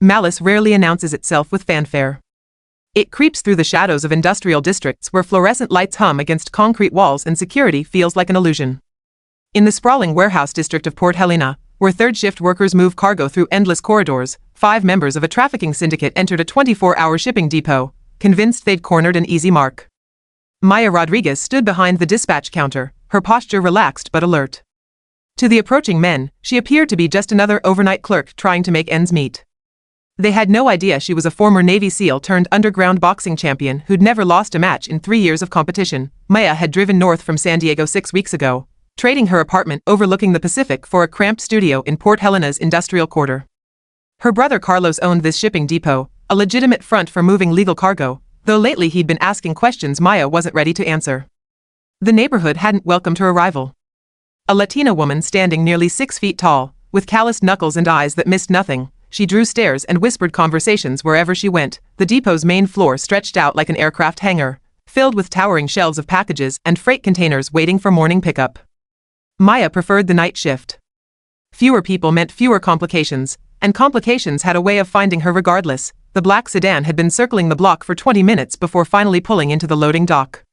malice rarely announces itself with fanfare. It creeps through the shadows of industrial districts where fluorescent lights hum against concrete walls and security feels like an illusion. In the sprawling warehouse district of Port Helena, where third-shift workers move cargo through endless corridors, 5 members of a trafficking syndicate entered a 24-hour shipping depot, convinced they'd cornered an easy mark. Maya Rodriguez stood behind the dispatch counter, her posture relaxed but alert. To the approaching men, she appeared to be just another overnight clerk trying to make ends meet. They had no idea she was a former Navy SEAL turned underground boxing champion who'd never lost a match in 3 years of competition. Maya had driven north from San Diego 6 weeks ago, trading her apartment overlooking the Pacific for a cramped studio in Port Helena's industrial quarter. Her brother Carlos owned this shipping depot, a legitimate front for moving legal cargo, though lately he'd been asking questions Maya wasn't ready to answer. The neighborhood hadn't welcomed her arrival. A Latina woman standing nearly 6 feet tall, with calloused knuckles and eyes that missed nothing, she drew stares and whispered conversations wherever she went. The depot's main floor stretched out like an aircraft hangar, filled with towering shelves of packages and freight containers waiting for morning pickup. Maya preferred the night shift. Fewer people meant fewer complications, and complications had a way of finding her regardless. The black sedan had been circling the block for 20 minutes before finally pulling into the loading dock.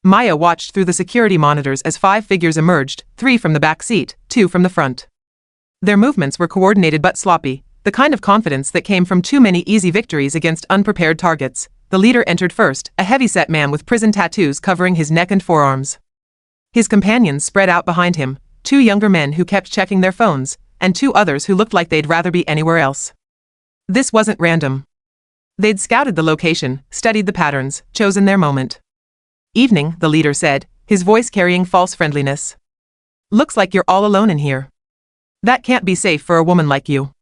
Maya watched through the security monitors as 5 figures emerged, 3 from the back seat, 2 from the front. Their movements were coordinated but sloppy, the kind of confidence that came from too many easy victories against unprepared targets. The leader entered first, a heavy-set man with prison tattoos covering his neck and forearms. His companions spread out behind him, 2 younger men who kept checking their phones, and 2 others who looked like they'd rather be anywhere else. This wasn't random. They'd scouted the location, studied the patterns, chosen their moment. "Evening," the leader said, his voice carrying false friendliness. "Looks like you're all alone in here. That can't be safe for a woman like you."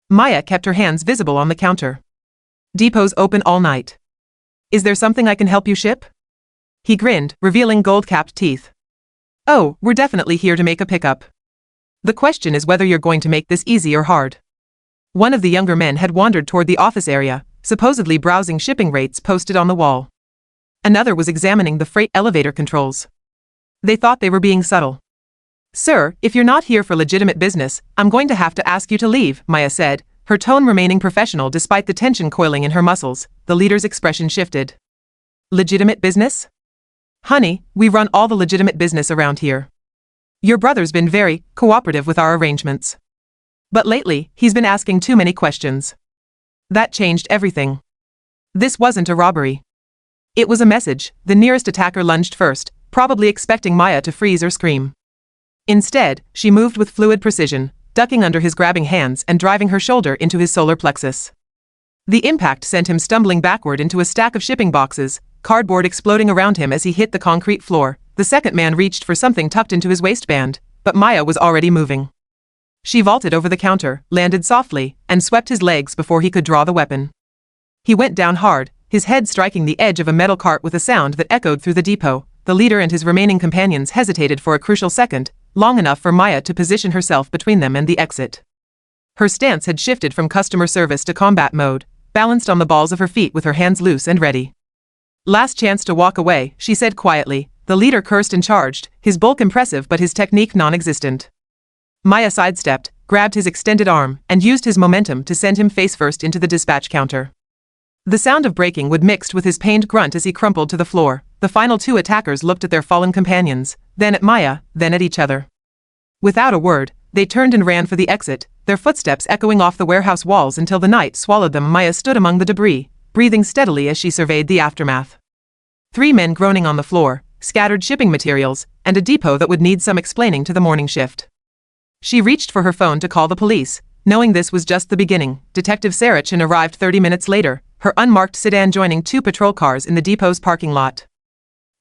Maya kept her hands visible on the counter. "Depot's open all night. Is there something I can help you ship?" He grinned, revealing gold-capped teeth. "Oh, we're definitely here to make a pickup. The question is whether you're going to make this easy or hard." One of the younger men had wandered toward the office area, supposedly browsing shipping rates posted on the wall. Another was examining the freight elevator controls. They thought they were being subtle. "Sir, if you're not here for legitimate business, I'm going to have to ask you to leave," Maya said, her tone remaining professional despite the tension coiling in her muscles. The leader's expression shifted. "Legitimate business? Honey, we run all the legitimate business around here. Your brother's been very cooperative with our arrangements. But lately, he's been asking too many questions. That changed everything. This wasn't a robbery. It was a message." The nearest attacker lunged first, probably expecting Maya to freeze or scream. Instead, she moved with fluid precision, ducking under his grabbing hands and driving her shoulder into his solar plexus. The impact sent him stumbling backward into a stack of shipping boxes, cardboard exploding around him as he hit the concrete floor. The second man reached for something tucked into his waistband, but Maya was already moving. She vaulted over the counter, landed softly, and swept his legs before he could draw the weapon. He went down hard, his head striking the edge of a metal cart with a sound that echoed through the depot. The leader and his remaining companions hesitated for a crucial second, long enough for Maya to position herself between them and the exit. Her stance had shifted from customer service to combat mode, balanced on the balls of her feet with her hands loose and ready. "Last chance to walk away," she said quietly. The leader cursed and charged, his bulk impressive but his technique non-existent. Maya sidestepped, grabbed his extended arm, and used his momentum to send him face-first into the dispatch counter. The sound of breaking wood mixed with his pained grunt as he crumpled to the floor. The final 2 attackers looked at their fallen companions, then at Maya, then at each other. Without a word, they turned and ran for the exit, their footsteps echoing off the warehouse walls until the night swallowed them. Maya stood among the debris, breathing steadily as she surveyed the aftermath. 3 men groaning on the floor, scattered shipping materials, and a depot that would need some explaining to the morning shift. She reached for her phone to call the police, knowing this was just the beginning. Detective Sarachin arrived 30 minutes later, her unmarked sedan joining 2 patrol cars in the depot's parking lot.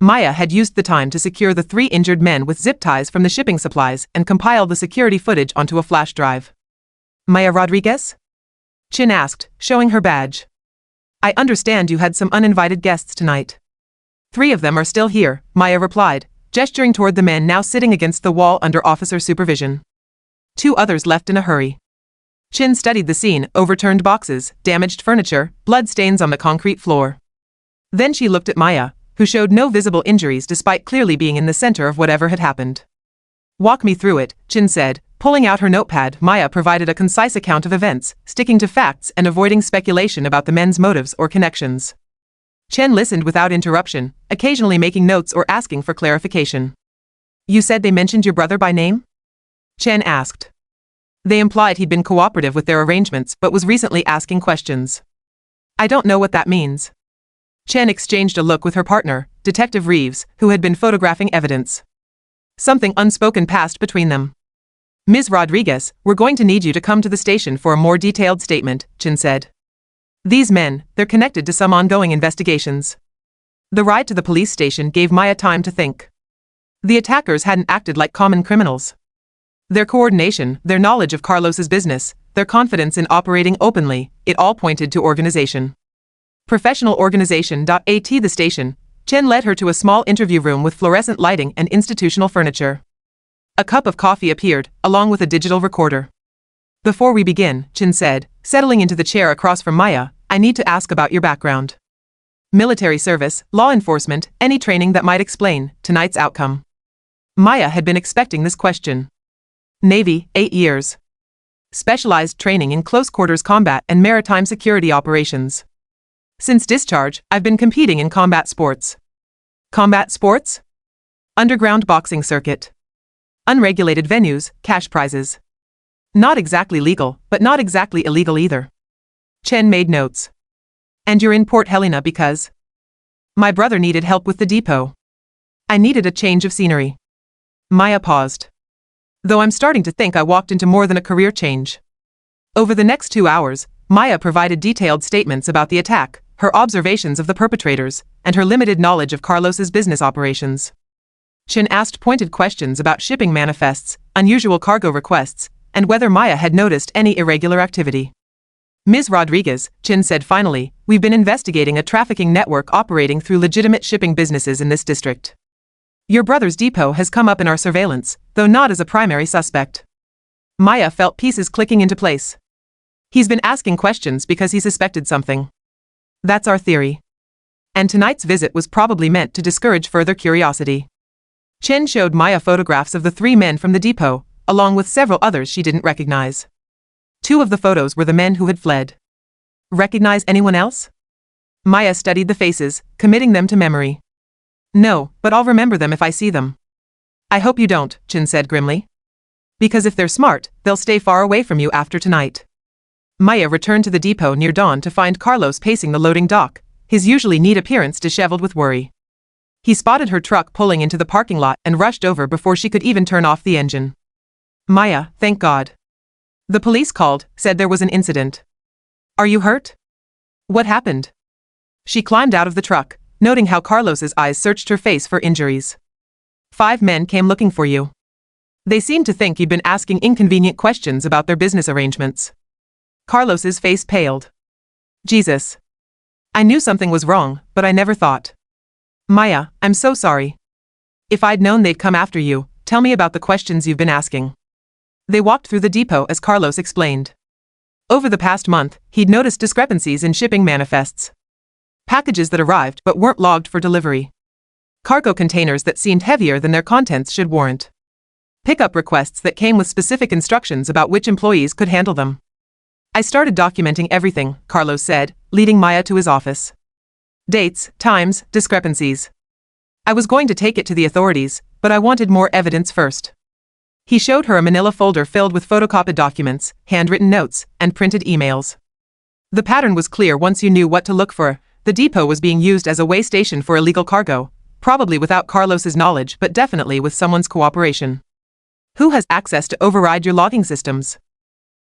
Maya had used the time to secure the 3 injured men with zip ties from the shipping supplies and compile the security footage onto a flash drive. "Maya Rodriguez?" Chin asked, showing her badge. "I understand you had some uninvited guests tonight." "3 of them are still here," Maya replied, gesturing toward the men now sitting against the wall under officer supervision. 2 others left in a hurry. Chin studied the scene, overturned boxes, damaged furniture, blood stains on the concrete floor. Then she looked at Maya, who showed no visible injuries despite clearly being in the center of whatever had happened. "Walk me through it," Chin said, Pulling out her notepad, Maya provided a concise account of events, sticking to facts and avoiding speculation about the men's motives or connections. Chen listened without interruption, occasionally making notes or asking for clarification. "You said they mentioned your brother by name?" Chen asked. "They implied he'd been cooperative with their arrangements but was recently asking questions." "I don't know what that means." Chen exchanged a look with her partner, Detective Reeves, who had been photographing evidence. Something unspoken passed between them. "Ms. Rodriguez, we're going to need you to come to the station for a more detailed statement," Chen said. "These men, they're connected to some ongoing investigations." The ride to the police station gave Maya time to think. The attackers hadn't acted like common criminals. Their coordination, their knowledge of Carlos's business, their confidence in operating openly, it all pointed to organization. Professional organization. At the station, Chen led her to a small interview room with fluorescent lighting and institutional furniture. A cup of coffee appeared, along with a digital recorder. "Before we begin," Chen said, settling into the chair across from Maya, "I need to ask about your background. Military service, law enforcement, any training that might explain tonight's outcome." Maya had been expecting this question. "Navy, 8 years. Specialized training in close-quarters combat and maritime security operations. Since discharge, I've been competing in combat sports." "Combat sports?" "Underground boxing circuit. Unregulated venues, cash prizes. Not exactly legal, but not exactly illegal either." Chen made notes. "And you're in Port Helena because?" "My brother needed help with the depot. I needed a change of scenery." Maya paused. "Though I'm starting to think I walked into more than a career change." Over the next 2 hours, Maya provided detailed statements about the attack, her observations of the perpetrators, and her limited knowledge of Carlos's business operations. Chen asked pointed questions about shipping manifests, unusual cargo requests, and whether Maya had noticed any irregular activity. "Ms. Rodriguez," Chen said finally, "we've been investigating a trafficking network operating through legitimate shipping businesses in this district. Your brother's depot has come up in our surveillance, though not as a primary suspect." Maya felt pieces clicking into place. "He's been asking questions because he suspected something. That's our theory. And tonight's visit was probably meant to discourage further curiosity." Chen showed Maya photographs of the 3 men from the depot, along with several others she didn't recognize. 2 of the photos were the men who had fled. "Recognize anyone else?" Maya studied the faces, committing them to memory. "No, but I'll remember them if I see them." "I hope you don't," Chen said grimly. "Because if they're smart, they'll stay far away from you after tonight." Maya returned to the depot near dawn to find Carlos pacing the loading dock, his usually neat appearance disheveled with worry. He spotted her truck pulling into the parking lot and rushed over before she could even turn off the engine. "Maya, thank God. The police called, said there was an incident. Are you hurt? What happened?" She climbed out of the truck, noting how Carlos's eyes searched her face for injuries. "5 men came looking for you. They seemed to think you'd been asking inconvenient questions about their business arrangements." Carlos's face paled. "Jesus. I knew something was wrong, but I never thought." "Maya, I'm so sorry. If I'd known they'd come after you, tell me about the questions you've been asking." They walked through the depot as Carlos explained. Over the past month, he'd noticed discrepancies in shipping manifests. Packages that arrived but weren't logged for delivery. Cargo containers that seemed heavier than their contents should warrant. Pickup requests that came with specific instructions about which employees could handle them. "I started documenting everything," Carlos said, leading Maya to his office. "Dates, times, discrepancies. I was going to take it to the authorities, but I wanted more evidence first." He showed her a manila folder filled with photocopied documents, handwritten notes, and printed emails. The pattern was clear once you knew what to look for. The depot was being used as a way station for illegal cargo, probably without Carlos's knowledge but definitely with someone's cooperation. "Who has access to override your logging systems?"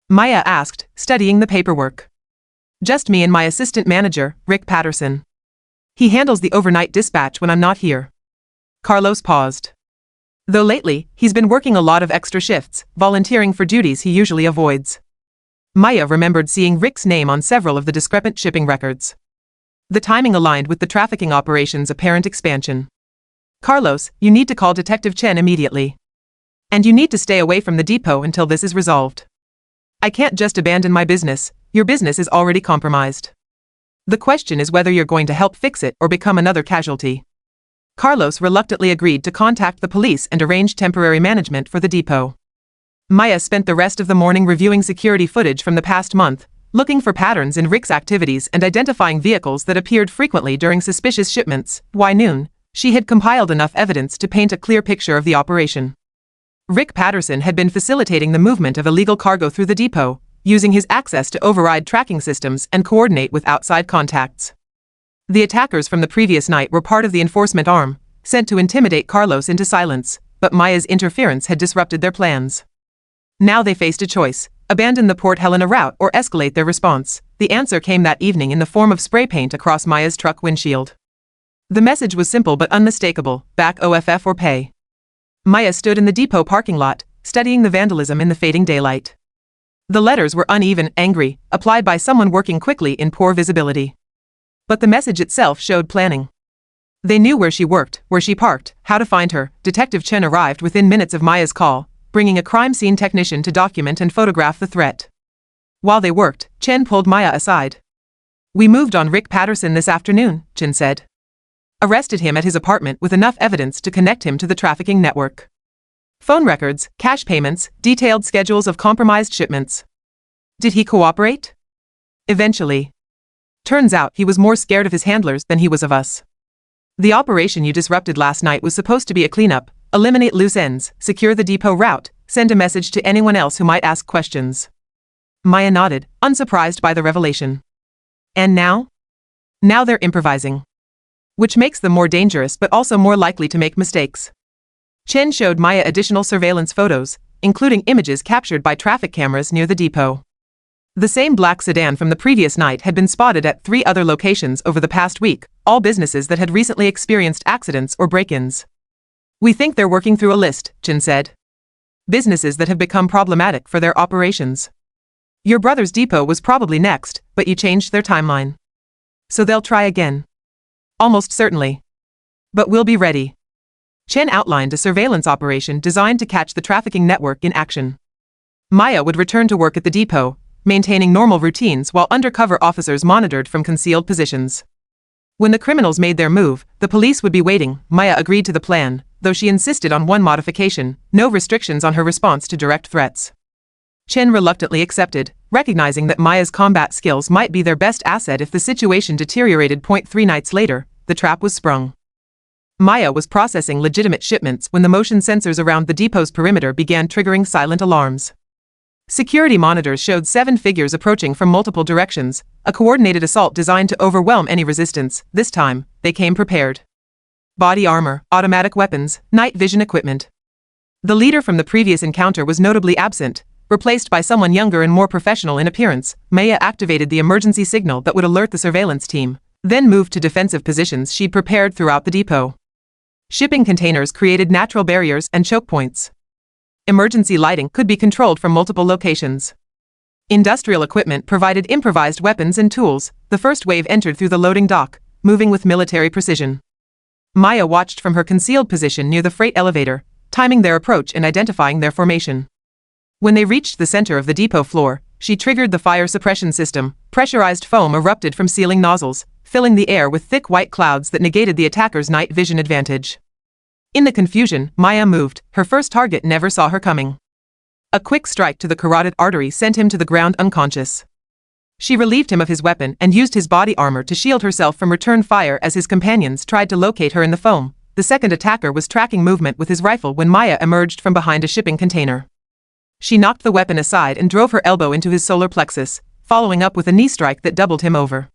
Maya asked, studying the paperwork. "Just me and my assistant manager, Rick Patterson. He handles the overnight dispatch when I'm not here." Carlos paused. Though lately, he's been working a lot of extra shifts, volunteering for duties he usually avoids. Maya remembered seeing Rick's name on several of the discrepant shipping records. The timing aligned with the trafficking operation's apparent expansion. "Carlos, you need to call Detective Chen immediately. And you need to stay away from the depot until this is resolved. I can't just abandon my business, your business is already compromised. The question is whether you're going to help fix it or become another casualty." Carlos reluctantly agreed to contact the police and arrange temporary management for the depot. Maya spent the rest of the morning reviewing security footage from the past month, looking for patterns in Rick's activities and identifying vehicles that appeared frequently during suspicious shipments. By noon, she had compiled enough evidence to paint a clear picture of the operation. Rick Patterson had been facilitating the movement of illegal cargo through the depot, using his access to override tracking systems and coordinate with outside contacts. The attackers from the previous night were part of the enforcement arm, sent to intimidate Carlos into silence, but Maya's interference had disrupted their plans. Now they faced a choice: abandon the Port Helena route or escalate their response. The answer came that evening in the form of spray paint across Maya's truck windshield. The message was simple but unmistakable: back OFF or pay. Maya stood in the depot parking lot, studying the vandalism in the fading daylight. The letters were uneven, angry, applied by someone working quickly in poor visibility. But the message itself showed planning. They knew where she worked, where she parked, how to find her. Detective Chen arrived within minutes of Maya's call, bringing a crime scene technician to document and photograph the threat. While they worked, Chen pulled Maya aside. "We moved on Rick Patterson this afternoon," Chen said. "Arrested him at his apartment with enough evidence to connect him to the trafficking network. Phone records, cash payments, detailed schedules of compromised shipments." "Did he cooperate?" "Eventually. Turns out he was more scared of his handlers than he was of us. The operation you disrupted last night was supposed to be a cleanup, eliminate loose ends, secure the depot route, send a message to anyone else who might ask questions." Maya nodded, unsurprised by the revelation. "And now?" "Now they're improvising. Which makes them more dangerous but also more likely to make mistakes." Chen showed Maya additional surveillance photos, including images captured by traffic cameras near the depot. The same black sedan from the previous night had been spotted at 3 other locations over the past week, all businesses that had recently experienced accidents or break-ins. "We think they're working through a list," Chen said. "Businesses that have become problematic for their operations. Your brother's depot was probably next, but you changed their timeline. So they'll try again." "Almost certainly. But we'll be ready." Chen outlined a surveillance operation designed to catch the trafficking network in action. Maya would return to work at the depot, maintaining normal routines while undercover officers monitored from concealed positions. When the criminals made their move, the police would be waiting. Maya agreed to the plan, though she insisted on one modification: no restrictions on her response to direct threats. Chen reluctantly accepted, recognizing that Maya's combat skills might be their best asset if the situation deteriorated. 3 nights later, the trap was sprung. Maya was processing legitimate shipments when the motion sensors around the depot's perimeter began triggering silent alarms. Security monitors showed 7 figures approaching from multiple directions, a coordinated assault designed to overwhelm any resistance. This time, they came prepared. Body armor, automatic weapons, night vision equipment. The leader from the previous encounter was notably absent, replaced by someone younger and more professional in appearance. Maya activated the emergency signal that would alert the surveillance team, then moved to defensive positions she'd prepared throughout the depot. Shipping containers created natural barriers and choke points. Emergency lighting could be controlled from multiple locations. Industrial equipment provided improvised weapons and tools. The first wave entered through the loading dock, moving with military precision. Maya watched from her concealed position near the freight elevator, timing their approach and identifying their formation. When they reached the center of the depot floor, she triggered the fire suppression system. Pressurized foam erupted from ceiling nozzles, filling the air with thick white clouds that negated the attackers' night vision advantage. In the confusion, Maya moved. Her first target never saw her coming. A quick strike to the carotid artery sent him to the ground unconscious. She relieved him of his weapon and used his body armor to shield herself from return fire as his companions tried to locate her in the foam. The second attacker was tracking movement with his rifle when Maya emerged from behind a shipping container. She knocked the weapon aside and drove her elbow into his solar plexus, following up with a knee strike that doubled him over.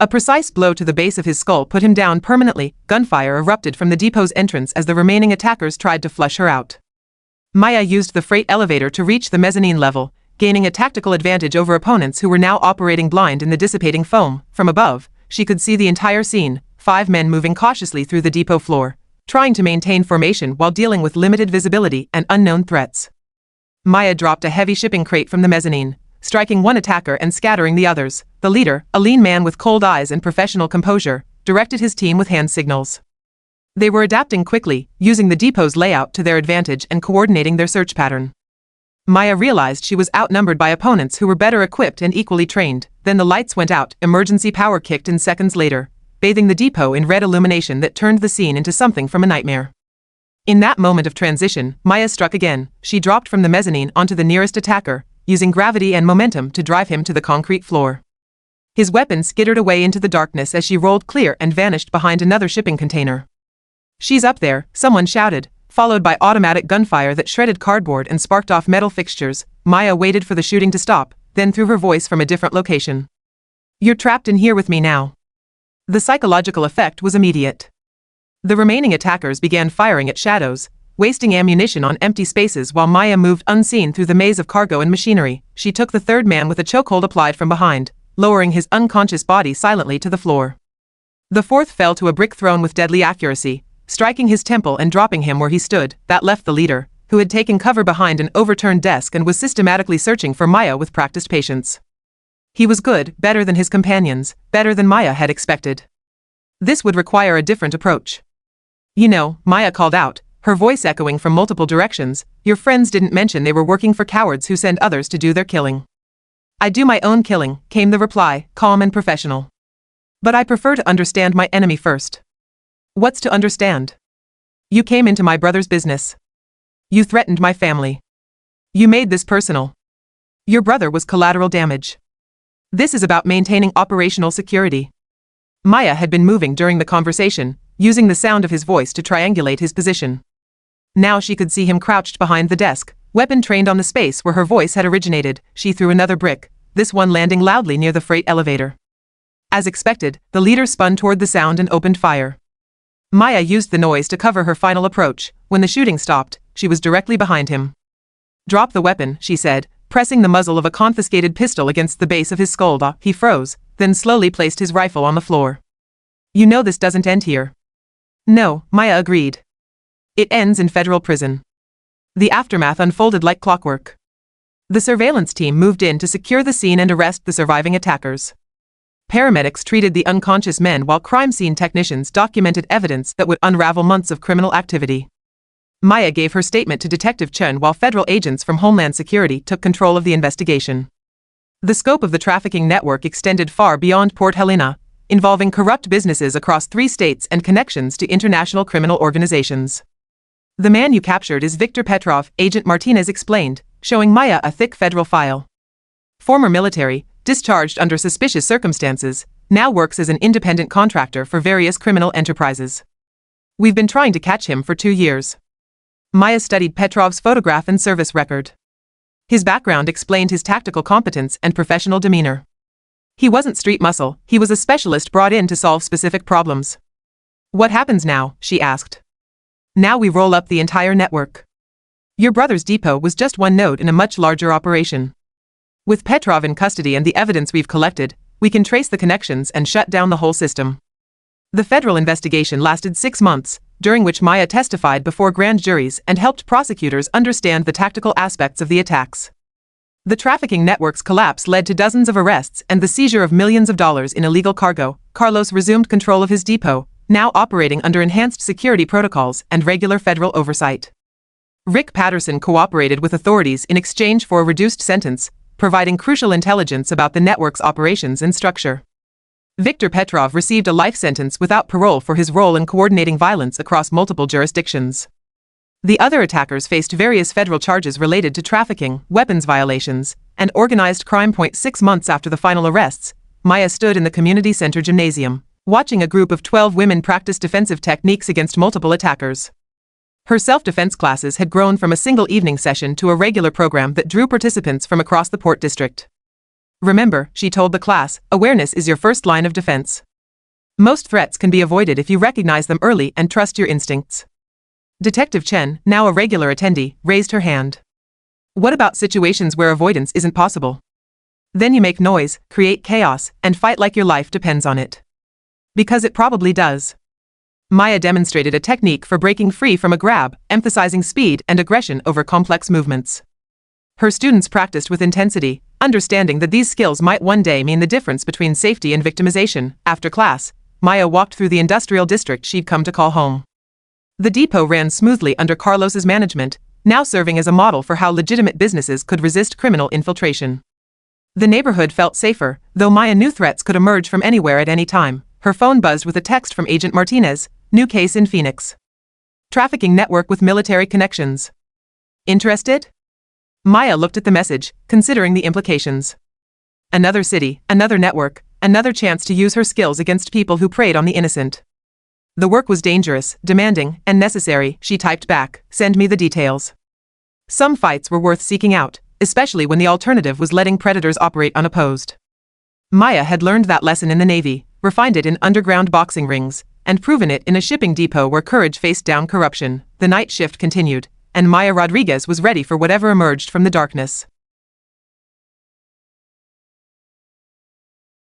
A precise blow to the base of his skull put him down permanently. Gunfire erupted from the depot's entrance as the remaining attackers tried to flush her out. Maya used the freight elevator to reach the mezzanine level, gaining a tactical advantage over opponents who were now operating blind in the dissipating foam. From above, she could see the entire scene: 5 men moving cautiously through the depot floor, trying to maintain formation while dealing with limited visibility and unknown threats. Maya dropped a heavy shipping crate from the mezzanine, striking one attacker and scattering the others. The leader, a lean man with cold eyes and professional composure, directed his team with hand signals. They were adapting quickly, using the depot's layout to their advantage and coordinating their search pattern. Maya realized she was outnumbered by opponents who were better equipped and equally trained. Then the lights went out. Emergency power kicked in seconds later, bathing the depot in red illumination that turned the scene into something from a nightmare. In that moment of transition, Maya struck again. She dropped from the mezzanine onto the nearest attacker, using gravity and momentum to drive him to the concrete floor. His weapon skittered away into the darkness as she rolled clear and vanished behind another shipping container. "She's up there," someone shouted, followed by automatic gunfire that shredded cardboard and sparked off metal fixtures. Maya waited for the shooting to stop, then threw her voice from a different location. "You're trapped in here with me now." The psychological effect was immediate. The remaining attackers began firing at shadows, wasting ammunition on empty spaces while Maya moved unseen through the maze of cargo and machinery. She took the third man with a chokehold applied from behind, lowering his unconscious body silently to the floor. The fourth fell to a brick thrown with deadly accuracy, striking his temple and dropping him where he stood. That left the leader, who had taken cover behind an overturned desk and was systematically searching for Maya with practiced patience. He was good, better than his companions, better than Maya had expected. This would require a different approach. "You know," Maya called out, her voice echoing from multiple directions, "your friends didn't mention they were working for cowards who send others to do their killing." "I do my own killing," came the reply, calm and professional. "But I prefer to understand my enemy first." "What's to understand?" "You came into my brother's business. You threatened my family. You made this personal. Your brother was collateral damage. This is about maintaining operational security." Maya had been moving during the conversation, using the sound of his voice to triangulate his position. Now she could see him crouched behind the desk, weapon trained on the space where her voice had originated. She threw another brick, this one landing loudly near the freight elevator. As expected, the leader spun toward the sound and opened fire. Maya used the noise to cover her final approach. When the shooting stopped, she was directly behind him. "Drop the weapon," she said, pressing the muzzle of a confiscated pistol against the base of his skull. He froze, then slowly placed his rifle on the floor. "You know this doesn't end here." "No," Maya agreed. "It ends in federal prison." The aftermath unfolded like clockwork. The surveillance team moved in to secure the scene and arrest the surviving attackers. Paramedics treated the unconscious men while crime scene technicians documented evidence that would unravel months of criminal activity. Maya gave her statement to Detective Chen while federal agents from Homeland Security took control of the investigation. The scope of the trafficking network extended far beyond Port Helena, involving corrupt businesses across 3 states and connections to international criminal organizations. "The man you captured is Victor Petrov," Agent Martinez explained, showing Maya a thick federal file. "Former military, discharged under suspicious circumstances, now works as an independent contractor for various criminal enterprises. We've been trying to catch him for 2 years." Maya studied Petrov's photograph and service record. His background explained his tactical competence and professional demeanor. He wasn't street muscle, he was a specialist brought in to solve specific problems. "What happens now?" she asked. "Now we roll up the entire network. Your brother's depot was just one node in a much larger operation. With Petrov in custody and the evidence we've collected, we can trace the connections and shut down the whole system." The federal investigation lasted 6 months, during which Maya testified before grand juries and helped prosecutors understand the tactical aspects of the attacks. The trafficking network's collapse led to dozens of arrests and the seizure of millions of dollars in illegal cargo. Carlos resumed control of his depot, now operating under enhanced security protocols and regular federal oversight. Rick Patterson cooperated with authorities in exchange for a reduced sentence, providing crucial intelligence about the network's operations and structure. Victor Petrov received a life sentence without parole for his role in coordinating violence across multiple jurisdictions. The other attackers faced various federal charges related to trafficking, weapons violations, and organized crime. 6 months after the final arrests, Maya stood in the community center gymnasium, watching a group of 12 women practice defensive techniques against multiple attackers. Her self-defense classes had grown from a single evening session to a regular program that drew participants from across the Port District. "Remember," she told the class, "awareness is your first line of defense. Most threats can be avoided if you recognize them early and trust your instincts." Detective Chen, now a regular attendee, raised her hand. "What about situations where avoidance isn't possible?" "Then you make noise, create chaos, and fight like your life depends on it." "Because it probably does." Maya demonstrated a technique for breaking free from a grab, emphasizing speed and aggression over complex movements. Her students practiced with intensity, understanding that these skills might one day mean the difference between safety and victimization. After class, Maya walked through the industrial district she'd come to call home. The depot ran smoothly under Carlos's management, now serving as a model for how legitimate businesses could resist criminal infiltration. The neighborhood felt safer, though Maya knew threats could emerge from anywhere at any time. Her phone buzzed with a text from Agent Martinez, "New case in Phoenix. trafficking network with military connections. Interested? Maya looked at the message, considering the implications. Another city, another network, another chance to use her skills against people who preyed on the innocent. The work was dangerous, demanding, and necessary, she typed back, send me the details. Some fights were worth seeking out, especially when the alternative was letting predators operate unopposed. Maya had learned that lesson in the Navy, refined it in underground boxing rings, and proven it in a shipping depot where courage faced down corruption. The night shift continued, and Maya Rodriguez was ready for whatever emerged from the darkness.